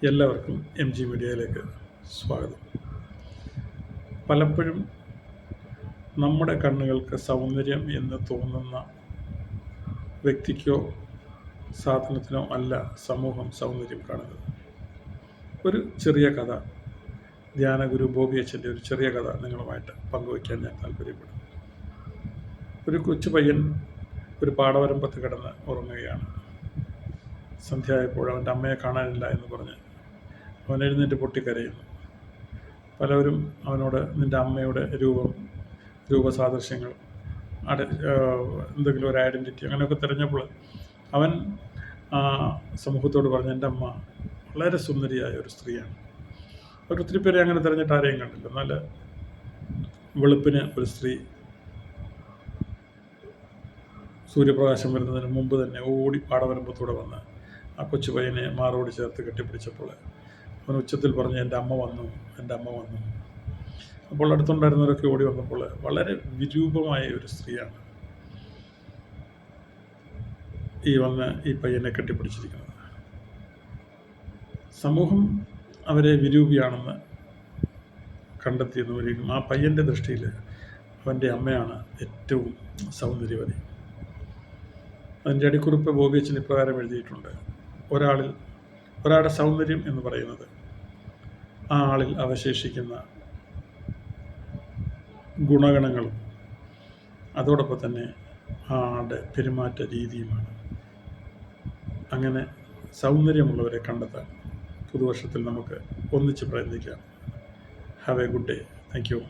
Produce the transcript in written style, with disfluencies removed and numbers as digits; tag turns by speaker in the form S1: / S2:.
S1: എല്ലാവർക്കും MG മീഡിയയിലേക്ക് സ്വാഗതം. പലപ്പോഴും നമ്മുടെ കണ്ണുകൾക്ക് സൗന്ദര്യം എന്ന് തോന്നുന്ന വ്യക്തിക്കോ സാധനത്തിനോ അല്ല സമൂഹം സൗന്ദര്യം കാണുന്നത്. ഒരു ചെറിയ കഥ, ധ്യാനഗുരു ബോബി അച്ഛൻ്റെ ഒരു ചെറിയ കഥ നിങ്ങളുമായിട്ട് പങ്കുവയ്ക്കാൻ ഞാൻ താല്പര്യപ്പെടുന്നു. ഒരു കൊച്ചു പയ്യൻ ഒരു പാടവരമ്പത്ത് കിടന്ന് ഉറങ്ങുകയാണ്. സന്ധ്യയായപ്പോൾ അവൻ്റെ അമ്മയെ കാണാനില്ല എന്ന് പറഞ്ഞ് അവൻ എഴുന്നേറ്റ് പൊട്ടിക്കരയുന്നു. പലവരും അവനോട് നിൻ്റെ അമ്മയുടെ രൂപസാദൃശ്യങ്ങൾ, എന്തെങ്കിലും ഒരു ഐഡൻറ്റിറ്റി അങ്ങനെയൊക്കെ തിരഞ്ഞപ്പോൾ അവൻ സമൂഹത്തോട് പറഞ്ഞു, എൻ്റെ അമ്മ വളരെ സുന്ദരിയായ ഒരു സ്ത്രീയാണ്. ഒത്തിരി പേരെ അങ്ങനെ തിരഞ്ഞിട്ട് ആരെയും കണ്ടില്ല. എന്നാൽ വെളുപ്പിന് ഒരു സ്ത്രീ സൂര്യപ്രകാശം വരുന്നതിന് മുമ്പ് തന്നെ ഓടി പാടവരമ്പത്തൂടെ വന്ന് ആ കൊച്ചു പയ്യനെ മാറോട് ചേർത്ത് കെട്ടിപ്പിടിച്ചപ്പോൾ അവൻ ഉച്ചത്തിൽ പറഞ്ഞ്, എൻ്റെ അമ്മ വന്നു, എൻ്റെ അമ്മ വന്നു. അപ്പോൾ അടുത്തുണ്ടായിരുന്നവരൊക്കെ ഓടി വന്നപ്പോൾ വളരെ വിരൂപമായ ഒരു സ്ത്രീയാണ് ഈ പയ്യനെ കെട്ടിപ്പിടിച്ചിരിക്കുന്നത്. സമൂഹം അവരെ വിരൂപിയാണെന്ന് കണ്ടെത്തിയെന്ന് വരികയും ആ പയ്യൻ്റെ ദൃഷ്ടിയിൽ അവൻ്റെ അമ്മയാണ് ഏറ്റവും സൗന്ദര്യവതി. അതിൻ്റെ അടിക്കുറിപ്പ് ബോബി അച്ഛൻ ഇപ്രകാരം എഴുതിയിട്ടുണ്ട്: ഒരാളുടെ സൗന്ദര്യം എന്ന് പറയുന്നത് ആ ആളിൽ അവശേഷിക്കുന്ന ഗുണഗണങ്ങളും അതോടൊപ്പം തന്നെ ആ ആളുടെ പെരുമാറ്റ രീതിയുമാണ്. അങ്ങനെ സൗന്ദര്യമുള്ളവരെ കണ്ടെത്താൻ പുതുവർഷത്തിൽ നമുക്ക് ഒന്നിച്ച് പ്രയത്നിക്കാം. Have a good day. Thank U.